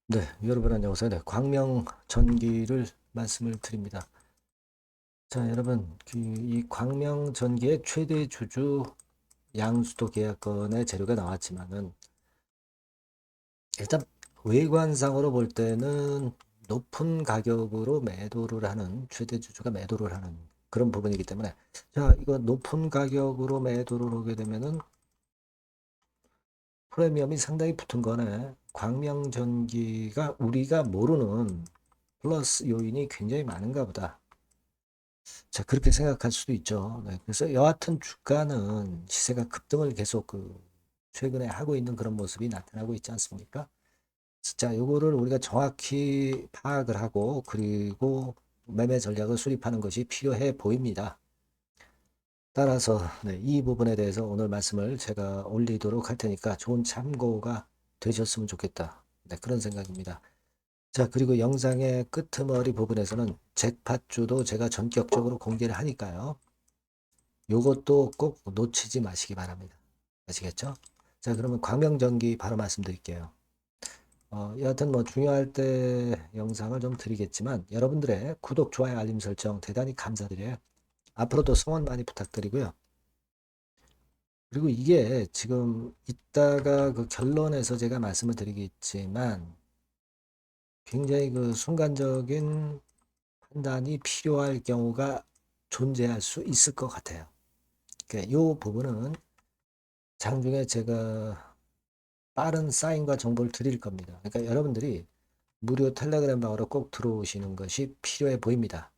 네, 여러분 안녕하세요. 네, 광명 전기를 말씀을 드립니다. 자, 여러분, 이 광명 전기의 최대 주주 양수도 계약건의 재료가 나왔지만은 일단 외관상으로 볼 때는 높은 가격으로 매도를 하는 최대 주주가 매도를 하는 그런 부분이기 때문에 자, 이거 높은 가격으로 매도를 하게 되면은 프리미엄이 상당히 붙은 거네. 광명 전기가 우리가 모르는 플러스 요인이 굉장히 많은가 보다. 자, 그렇게 생각할 수도 있죠. 네, 그래서 여하튼 주가는 시세가 급등을 계속 최근에 하고 있는 그런 모습이 나타나고 있지 않습니까? 자, 요거를 우리가 정확히 파악을 하고 그리고 매매 전략을 수립하는 것이 필요해 보입니다. 따라서 네, 이 부분에 대해서 오늘 말씀을 제가 올리도록 할 테니까 좋은 참고가 되셨으면 좋겠다. 네, 그런 생각입니다. 자, 그리고 영상의 끄트머리 부분에서는 잭팟주도 제가 전격적으로 공개를 하니까요. 요것도 꼭 놓치지 마시기 바랍니다. 아시겠죠? 자, 그러면 광명전기 바로 말씀드릴게요. 여하튼 뭐 중요할 때 영상을 좀 드리겠지만 여러분들의 구독, 좋아요, 알림 설정 대단히 감사드려요. 앞으로도 성원 많이 부탁드리고요. 그리고 이게 지금 이따가 그 결론에서 제가 말씀을 드리겠지만 굉장히 그 순간적인 판단이 필요할 경우가 존재할 수 있을 것 같아요. 그러니까 이 부분은 장중에 제가 빠른 사인과 정보를 드릴 겁니다. 그러니까 여러분들이 무료 텔레그램 방으로 꼭 들어오시는 것이 필요해 보입니다.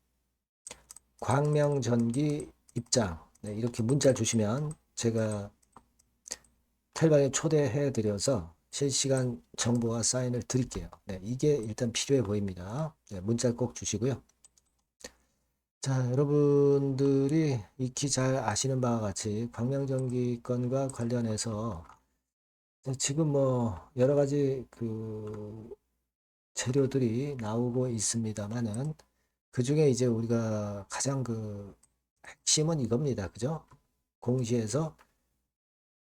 광명전기 입장 네, 이렇게 문자 주시면 제가 텔방에 초대해 드려서 실시간 정보와 사인을 드릴게요. 네, 이게 일단 필요해 보입니다. 네, 문자 꼭 주시고요. 자, 여러분들이 익히 잘 아시는 바와 같이 광명전기 건과 관련해서 지금 뭐 여러 가지 그 재료들이 나오고 있습니다만은 그 중에 이제 우리가 가장 그 핵심은 이겁니다. 그죠? 공시에서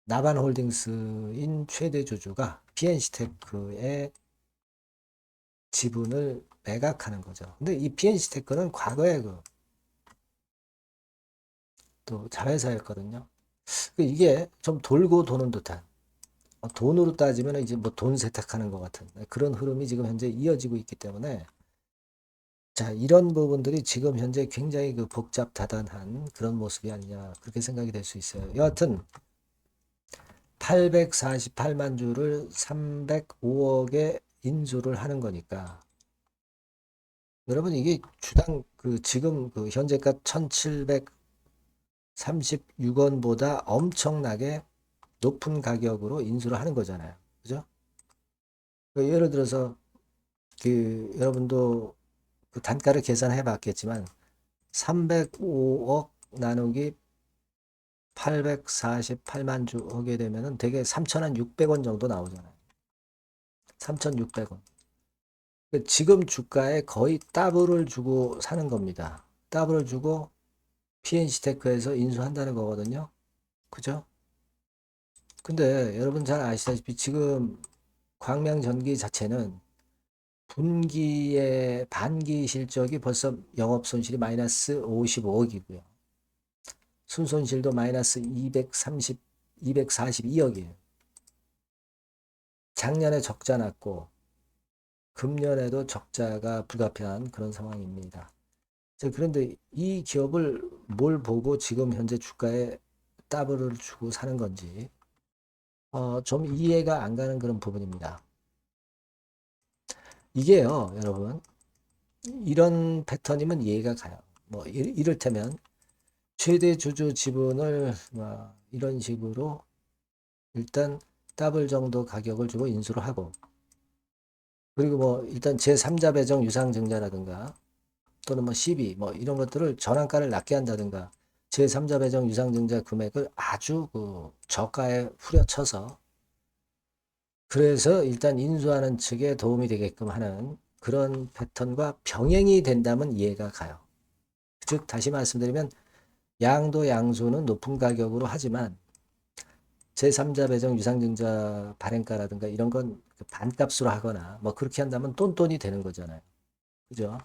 나반홀딩스인 최대 주주가 PNC테크의 지분을 매각하는 거죠. 근데 이 PNC테크는 과거에 그 또 자회사였거든요. 이게 좀 돌고 도는 듯한 돈으로 따지면 이제 뭐 돈 세탁하는 것 같은 그런 흐름이 지금 현재 이어지고 있기 때문에 자, 이런 부분들이 지금 현재 굉장히 그 복잡다단한 그런 모습이 아니냐 그렇게 생각이 될 수 있어요. 여하튼 848만 주를 305억에 인수를 하는 거니까 여러분 이게 주당 그 지금 그 현재가 1736원보다 엄청나게 높은 가격으로 인수를 하는 거잖아요. 그죠? 그 예를 들어서 그 여러분도 그 단가를 계산해 봤겠지만 305억 나누기 848만 주 하게 되면은 되게 3,600원 정도 나오잖아요. 3,600원. 지금 주가에 거의 더블을 주고 사는 겁니다. 더블을 주고 PNC테크에서 인수한다는 거거든요. 그죠? 근데 여러분 잘 아시다시피 지금 광명전기 자체는 분기의 반기 실적이 벌써 영업 손실이 마이너스 55억이고요. 순손실도 마이너스 242억이에요. 작년에 적자 났고 금년에도 적자가 불가피한 그런 상황입니다. 그런데 이 기업을 뭘 보고 지금 현재 주가에 더블을 주고 사는 건지 좀 이해가 안 가는 그런 부분입니다. 이게요, 여러분, 이런 패턴이면 이해가 가요. 뭐 이를테면 최대 주주 지분을 이런 식으로 일단 더블 정도 가격을 주고 인수를 하고 그리고 뭐 일단 제3자 배정 유상증자라든가 또는 뭐 시비 뭐 이런 것들을 전환가를 낮게 한다든가 제3자 배정 유상증자 금액을 아주 그 저가에 후려쳐서 그래서 일단 인수하는 측에 도움이 되게끔 하는 그런 패턴과 병행이 된다면 이해가 가요. 즉 다시 말씀드리면 양도 양수는 높은 가격으로 하지만 제3자 배정 유상증자 발행가라든가 이런 건 반값으로 하거나 뭐 그렇게 한다면 똔똔이 되는 거잖아요. 그죠?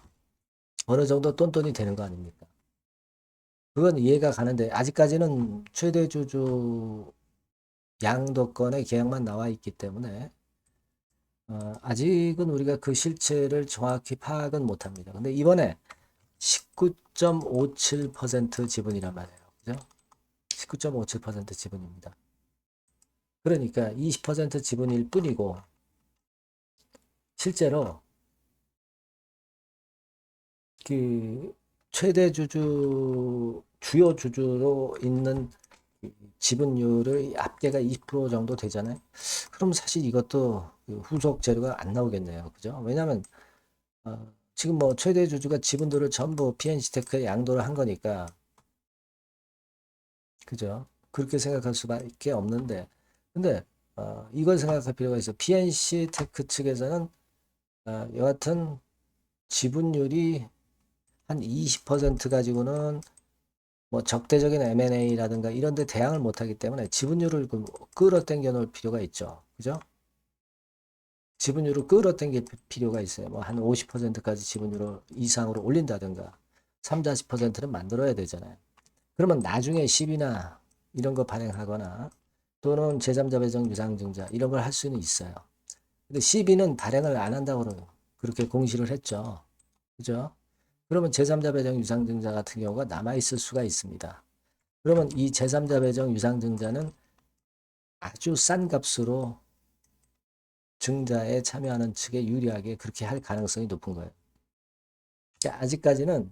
어느 정도 똔똔이 되는 거 아닙니까? 그건 이해가 가는데 아직까지는 최대 주주 양도권의 계약만 나와 있기 때문에 아직은 우리가 그 실체를 정확히 파악은 못합니다. 근데 이번에 19.57% 지분이란 말이에요. 그죠? 19.57% 지분입니다. 그러니까 20% 지분일 뿐이고 실제로 그 최대 주주 주요 주주로 있는 지분율의 합계가 20% 정도 되잖아요. 그럼 사실 이것도 후속 재료가 안 나오겠네요. 그죠? 왜냐하면 지금 뭐 최대 주주가 지분들을 전부 PNC테크에 양도를 한 거니까 그죠? 그렇게 생각할 수밖에 없는데 근데 이걸 생각할 필요가 있어. PNC테크 측에서는 여하튼 지분율이 한 20% 가지고는 뭐 적대적인 M&A라든가 이런 데 대항을 못하기 때문에 지분율을 끌어당겨 놓을 필요가 있죠. 그죠? 지분율을 끌어당길 필요가 있어요. 뭐 한 50%까지 지분율을 이상으로 올린다든가 3, 40%는 만들어야 되잖아요. 그러면 나중에 시비나 이런 거 발행하거나 또는 제3자 배정 유상증자 이런 걸 할 수는 있어요. 근데 시비는 발행을 안 한다고 그렇게 공시를 했죠. 그죠? 그러면 제3자 배정 유상증자 같은 경우가 남아있을 수가 있습니다. 그러면 이 제3자 배정 유상증자는 아주 싼 값으로 증자에 참여하는 측에 유리하게 그렇게 할 가능성이 높은 거예요. 그러니까 아직까지는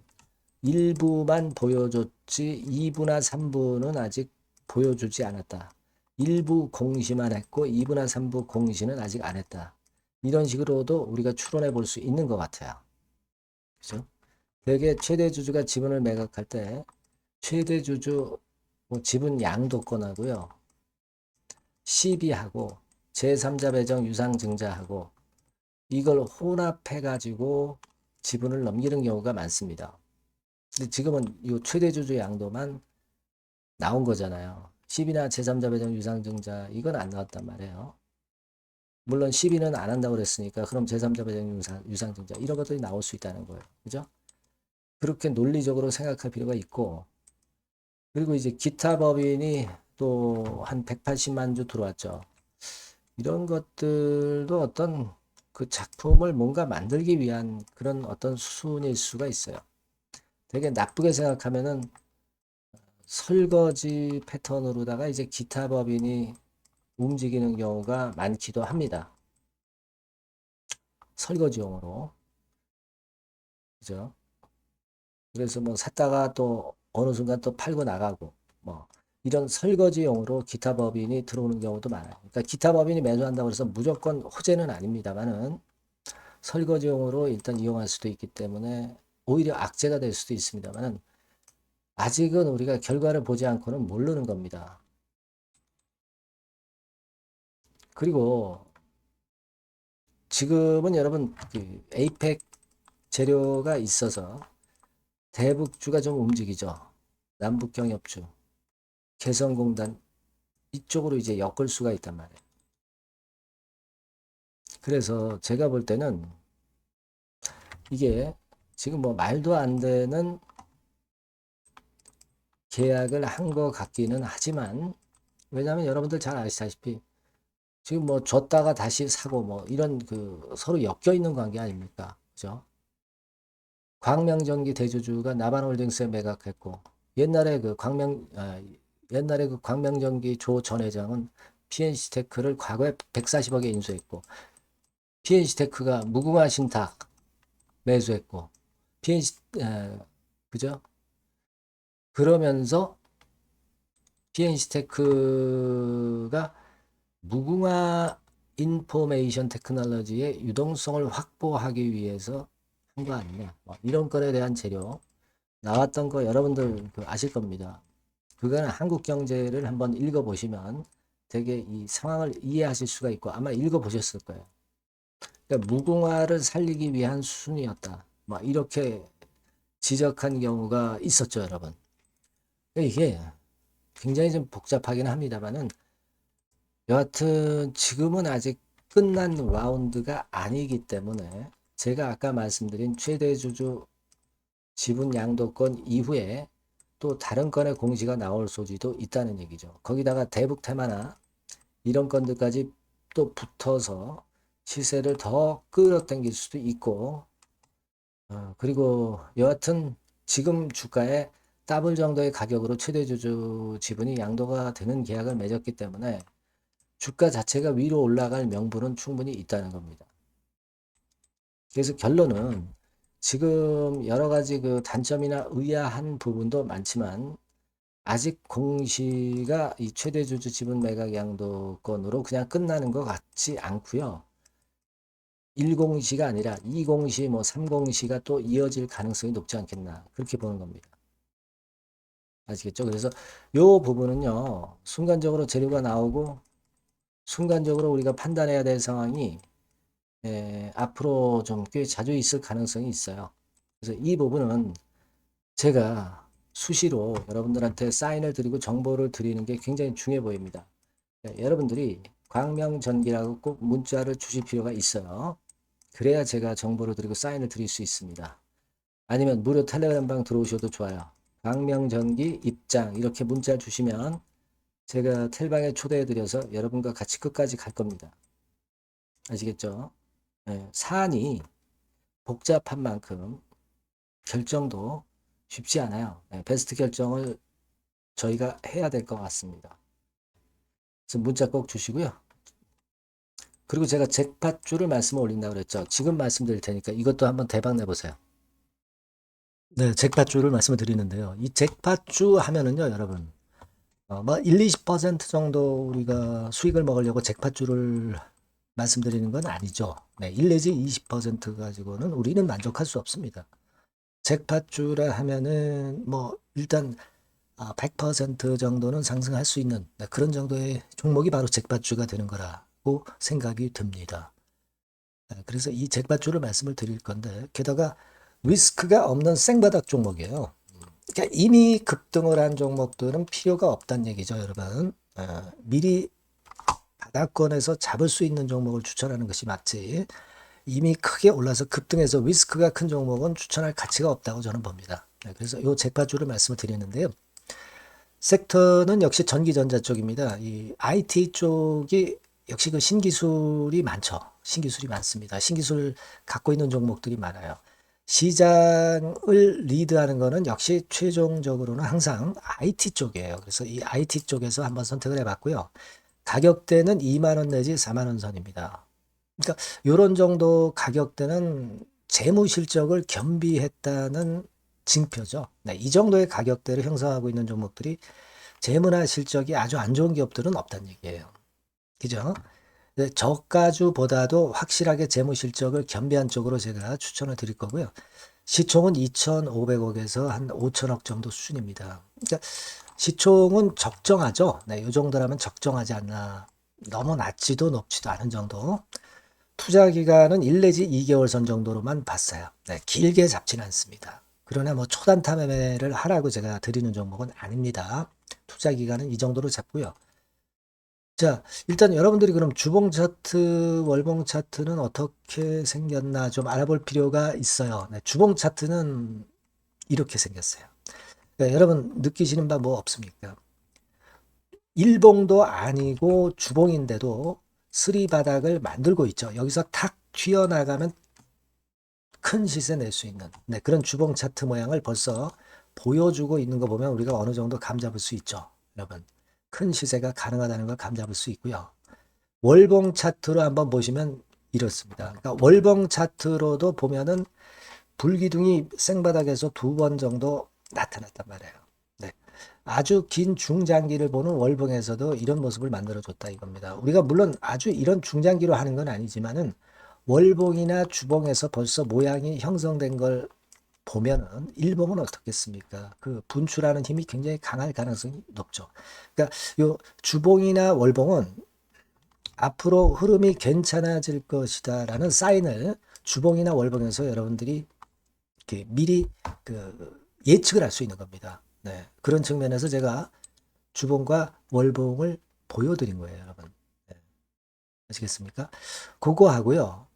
일부만 보여줬지 2부나 3부는 아직 보여주지 않았다. 일부 공시만 했고 2부나 3부 공시는 아직 안 했다. 이런 식으로도 우리가 추론해 볼 수 있는 것 같아요. 그죠? 되게 최대 주주가 지분을 매각할 때 최대 주주 뭐 지분 양도권하고요. 시비하고 제3자 배정 유상증자하고 이걸 혼합해 가지고 지분을 넘기는 경우가 많습니다. 근데 지금은 이 최대 주주 양도만 나온 거잖아요. 시비나 제3자 배정 유상증자 이건 안 나왔단 말이에요. 물론 시비는 안 한다고 그랬으니까 그럼 제3자 배정 유상증자 이런 것들이 나올 수 있다는 거예요. 그죠? 그렇게 논리적으로 생각할 필요가 있고 그리고 이제 기타 법인이 또 한 180만 주 들어왔죠. 이런 것들도 어떤 그 작품을 뭔가 만들기 위한 그런 어떤 수순일 수가 있어요. 되게 나쁘게 생각하면은 설거지 패턴으로다가 이제 기타 법인이 움직이는 경우가 많기도 합니다. 설거지용으로. 그죠? 그래서 뭐 샀다가 또 어느 순간 또 팔고 나가고 뭐 이런 설거지용으로 기타 법인이 들어오는 경우도 많아요. 그러니까 기타 법인이 매수한다고 해서 무조건 호재는 아닙니다만은 설거지용으로 일단 이용할 수도 있기 때문에 오히려 악재가 될 수도 있습니다만은 아직은 우리가 결과를 보지 않고는 모르는 겁니다. 그리고 지금은 여러분 그 에이펙 재료가 있어서 대북주가 좀 움직이죠. 남북경협주, 개성공단 이쪽으로 이제 엮을 수가 있단 말이에요. 그래서 제가 볼 때는 이게 지금 뭐 말도 안 되는 계약을 한 것 같기는 하지만 왜냐하면 여러분들 잘 아시다시피 지금 뭐 줬다가 다시 사고 뭐 이런 그 서로 엮여 있는 관계 아닙니까? 그죠? 광명전기 대주주가 나반홀딩스에 매각했고 옛날에 그 광명전기 조 전 회장은 PNC테크를 과거에 140억에 인수했고 PNC테크가 무궁화 신탁 매수했고 PNC 그죠? 그러면서 PNC테크가 무궁화 인포메이션 테크놀로지의 유동성을 확보하기 위해서 한 거 아니냐. 뭐 이런 건에 대한 재료 나왔던 거 여러분들 아실 겁니다. 그거는 한국 경제를 한번 읽어보시면 되게 이 상황을 이해하실 수가 있고 아마 읽어보셨을 거예요. 그러니까 무궁화를 살리기 위한 수순이었다. 뭐 이렇게 지적한 경우가 있었죠, 여러분. 이게 굉장히 좀 복잡하긴 합니다만은 여하튼 지금은 아직 끝난 라운드가 아니기 때문에 제가 아까 말씀드린 최대 주주 지분 양도권 이후에 또 다른 건의 공시가 나올 소지도 있다는 얘기죠. 거기다가 대북 테마나 이런 건들까지 또 붙어서 시세를 더 끌어당길 수도 있고, 그리고 여하튼 지금 주가에 더블 정도의 가격으로 최대 주주 지분이 양도가 되는 계약을 맺었기 때문에 주가 자체가 위로 올라갈 명분은 충분히 있다는 겁니다. 그래서 결론은 지금 여러 가지 그 단점이나 의아한 부분도 많지만 아직 공시가 이 최대 주주 지분 매각 양도권으로 그냥 끝나는 것 같지 않고요. 1공시가 아니라 2공시, 뭐 3공시가 또 이어질 가능성이 높지 않겠나 그렇게 보는 겁니다. 아시겠죠? 그래서 요 부분은요. 순간적으로 재료가 나오고 순간적으로 우리가 판단해야 될 상황이 앞으로 좀 꽤 자주 있을 가능성이 있어요. 그래서 이 부분은 제가 수시로 여러분들한테 사인을 드리고 정보를 드리는 게 굉장히 중요해 보입니다. 여러분들이 광명전기라고 꼭 문자를 주실 필요가 있어요. 그래야 제가 정보를 드리고 사인을 드릴 수 있습니다. 아니면 무료 텔레그램방 들어오셔도 좋아요. 광명전기 입장 이렇게 문자 주시면 제가 텔방에 초대해 드려서 여러분과 같이 끝까지 갈 겁니다. 아시겠죠? 네, 사안이 복잡한 만큼 결정도 쉽지 않아요. 네, 베스트 결정을 저희가 해야 될 것 같습니다. 그래서 문자 꼭 주시고요. 그리고 제가 잭팟주를 말씀을 올린다고 그랬죠. 지금 말씀드릴 테니까 이것도 한번 대박 내보세요. 네, 잭팟주를 말씀을 드리는데요. 이 잭팟주 하면은요, 여러분. 뭐 1, 20% 정도 우리가 수익을 먹으려고 잭팟주를 말씀드리는 건 아니죠. 네, 1 내지 20% 가지고는 우리는 만족할 수 없습니다. 잭팟주라 하면은 뭐 일단 100% 정도는 상승할 수 있는 그런 정도의 종목이 바로 잭팟주가 되는 거라고 생각이 듭니다. 그래서 이 잭팟주를 말씀을 드릴 건데 게다가 리스크가 없는 생바닥 종목이에요. 그러니까 이미 급등을 한 종목들은 필요가 없다는 얘기죠, 여러분. 미리 바닥권에서 잡을 수 있는 종목을 추천하는 것이 맞지. 이미 크게 올라서 급등해서 리스크가 큰 종목은 추천할 가치가 없다고 저는 봅니다. 그래서 이 잭팟주를 말씀을 드리는데요. 섹터는 역시 전기전자 쪽입니다. 이 IT 쪽이 역시 그 신기술이 많죠. 신기술이 많습니다. 신기술 갖고 있는 종목들이 많아요. 시장을 리드하는 거는 역시 최종적으로는 항상 IT 쪽이에요. 그래서 이 IT 쪽에서 한번 선택을 해봤고요. 가격대는 2만 원 내지 4만 원 선입니다. 그러니까 이런 정도 가격대는 재무 실적을 겸비했다는 징표죠. 네, 이 정도의 가격대를 형성하고 있는 종목들이 재무나 실적이 아주 안 좋은 기업들은 없다는 얘기예요. 그죠? 네, 저가주보다도 확실하게 재무 실적을 겸비한 쪽으로 제가 추천을 드릴 거고요. 시총은 2,500억에서 한 5천억 정도 수준입니다. 그러니까 시총은 적정하죠. 네, 이 정도라면 적정하지 않나. 너무 낮지도 높지도 않은 정도. 투자 기간은 1 내지 2개월 선 정도로만 봤어요. 네, 길게 잡지는 않습니다. 그러나 뭐 초단타 매매를 하라고 제가 드리는 종목은 아닙니다. 투자 기간은 이 정도로 잡고요. 자, 일단 여러분들이 그럼 주봉 차트, 월봉 차트는 어떻게 생겼나 좀 알아볼 필요가 있어요. 네, 주봉 차트는 이렇게 생겼어요. 네, 여러분 느끼시는 바 뭐 없습니까? 일봉도 아니고 주봉인데도 쓰리 바닥을 만들고 있죠. 여기서 탁 튀어나가면 큰 시세 낼 수 있는 그런 주봉 차트 모양을 벌써 보여주고 있는 거 보면 우리가 어느 정도 감 잡을 수 있죠. 여러분 큰 시세가 가능하다는 걸 감 잡을 수 있고요. 월봉 차트로 한번 보시면 이렇습니다. 그러니까 월봉 차트로도 보면은 불기둥이 생바닥에서 2번 정도 나타났단 말이에요. 네. 아주 긴 중장기를 보는 월봉에서도 이런 모습을 만들어줬다 이겁니다. 우리가 물론 아주 이런 중장기로 하는 건 아니지만은 월봉이나 주봉에서 벌써 모양이 형성된 걸 보면은 일봉은 어떻겠습니까? 그 분출하는 힘이 굉장히 강할 가능성이 높죠. 그러니까 요 주봉이나 월봉은 앞으로 흐름이 괜찮아질 것이다라는 사인을 주봉이나 월봉에서 여러분들이 이렇게 미리 그 예측을 할 수 있는 겁니다. 네. 그런 측면에서 제가 주봉과 월봉을 보여드린 거예요, 여러분. 아시겠습니까? 그거 하고요.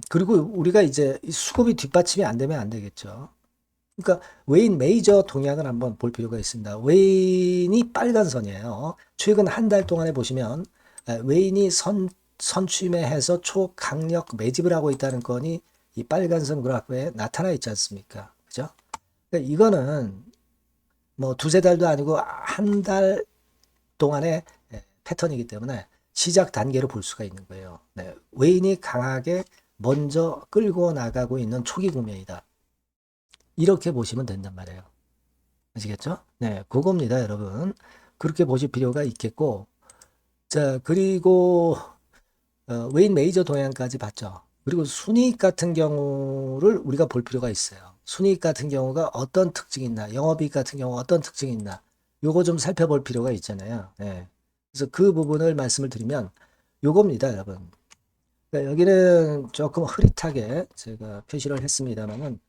그리고 우리가 이제 수급이 뒷받침이 안 되면 안 되겠죠. 그러니까 웨인 메이저 동향을 한번 볼 필요가 있습니다. 웨인이 빨간 선이에요. 최근 한 달 동안에 보시면 웨인이 선취매해서 초강력 매집을 하고 있다는 건이 이 빨간 선 그래프에 나타나 있지 않습니까? 그죠? 그러니까 이거는 뭐 두세 달도 아니고 한 달 동안의 패턴이기 때문에 시작 단계로 볼 수가 있는 거예요. 네, 웨인이 강하게 먼저 끌고 나가고 있는 초기 국면이다. 이렇게 보시면 된단 말이에요. 아시겠죠? 네, 그겁니다, 여러분. 그렇게 보실 필요가 있겠고, 자, 그리고 웨인 메이저 동향까지 봤죠. 그리고 순이익 같은 경우를 우리가 볼 필요가 있어요. 순이익 같은 경우가 어떤 특징이 있나, 영업이익 같은 경우 어떤 특징이 있나, 요거 좀 살펴볼 필요가 있잖아요. 네. 그래서 그 부분을 말씀을 드리면 요겁니다, 여러분. 그러니까 여기는 조금 흐릿하게 제가 표시를 했습니다만은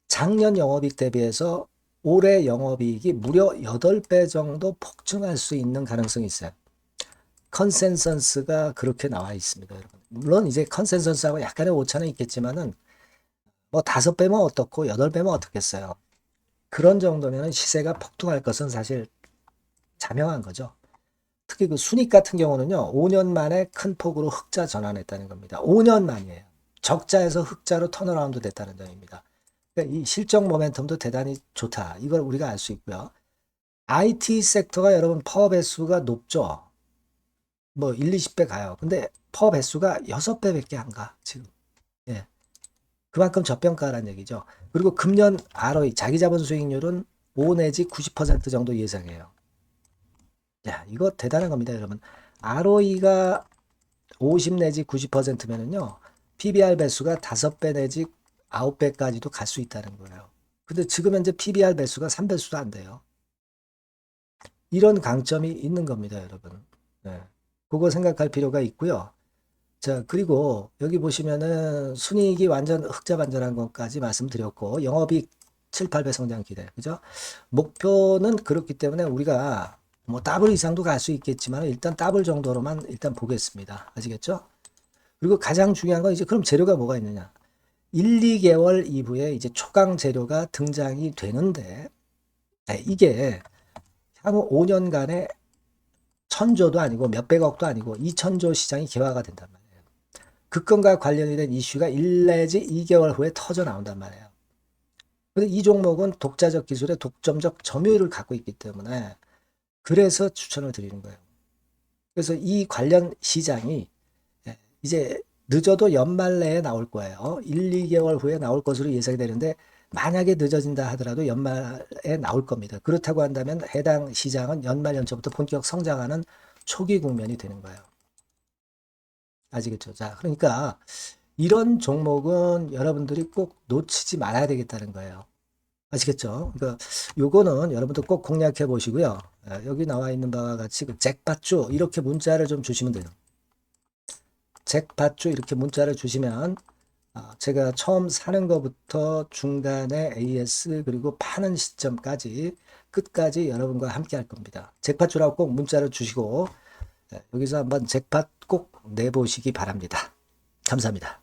작년 영업이익 대비해서 올해 영업이익이 무려 8배 정도 폭증할 수 있는 가능성이 있어요. 컨센서스가 그렇게 나와 있습니다, 여러분. 물론 이제 컨센서스하고 약간의 오차는 있겠지만은 뭐 5배면 어떻고 8배면 어떻겠어요. 그런 정도면 시세가 폭등할 것은 사실 자명한 거죠. 특히 그 순익 같은 경우는요, 5년 만에 큰 폭으로 흑자 전환했다는 겁니다. 5년 만이에요. 적자에서 흑자로 턴어라운드 됐다는 점입니다. 그러니까 이 실적 모멘텀도 대단히 좋다. 이걸 우리가 알 수 있고요. IT 섹터가 여러분 퍼 배수가 높죠. 뭐 1, 20배 가요. 근데 퍼 배수가 6배밖에 안 가, 지금. 예. 그만큼 저평가라는 얘기죠. 그리고 금년 ROE, 자기 자본 수익률은 5 내지 90% 정도 예상해요. 야, 이거 대단한 겁니다, 여러분. ROE가 50 내지 90%면은요, PBR 배수가 5배 내지 9배까지도 갈 수 있다는 거예요. 근데 지금 현재 PBR 배수가 3배수도 안 돼요. 이런 강점이 있는 겁니다, 여러분. 네. 그거 생각할 필요가 있고요. 자, 그리고 여기 보시면은 순이익이 완전 흑자 반전한 것까지 말씀드렸고, 영업이익 7, 8배 성장 기대. 그죠? 목표는 그렇기 때문에 우리가 뭐 더블 이상도 갈 수 있겠지만 일단 더블 정도로만 일단 보겠습니다. 아시겠죠? 그리고 가장 중요한 건 이제 그럼 재료가 뭐가 있느냐? 1, 2개월 이후에 이제 초강 재료가 등장이 되는데, 네, 이게 향후 5년간의 천조도 아니고 몇백억도 아니고 2천조 시장이 개화가 된단 말이에요. 그 건과 관련이 된 이슈가 1 내지 2개월 후에 터져 나온단 말이에요. 근데 이 종목은 독자적 기술의 독점적 점유율을 갖고 있기 때문에 그래서 추천을 드리는 거예요. 그래서 이 관련 시장이 이제 늦어도 연말 내에 나올 거예요. 1, 2개월 후에 나올 것으로 예상이 되는데 만약에 늦어진다 하더라도 연말에 나올 겁니다. 그렇다고 한다면 해당 시장은 연말 연초부터 본격 성장하는 초기 국면이 되는 거예요. 아시겠죠? 자, 그러니까 이런 종목은 여러분들이 꼭 놓치지 말아야 되겠다는 거예요. 아시겠죠? 그러니까 요거는 여러분들 꼭 공략해 보시고요. 여기 나와 있는 바와 같이 그 잭팟주 이렇게 문자를 좀 주시면 돼요. 잭팟주 이렇게 문자를 주시면 제가 처음 사는 것부터 중간에 AS 그리고 파는 시점까지 끝까지 여러분과 함께 할 겁니다. 잭팟주라고 꼭 문자를 주시고 여기서 한번 잭팟 꼭 내보시기 바랍니다. 감사합니다.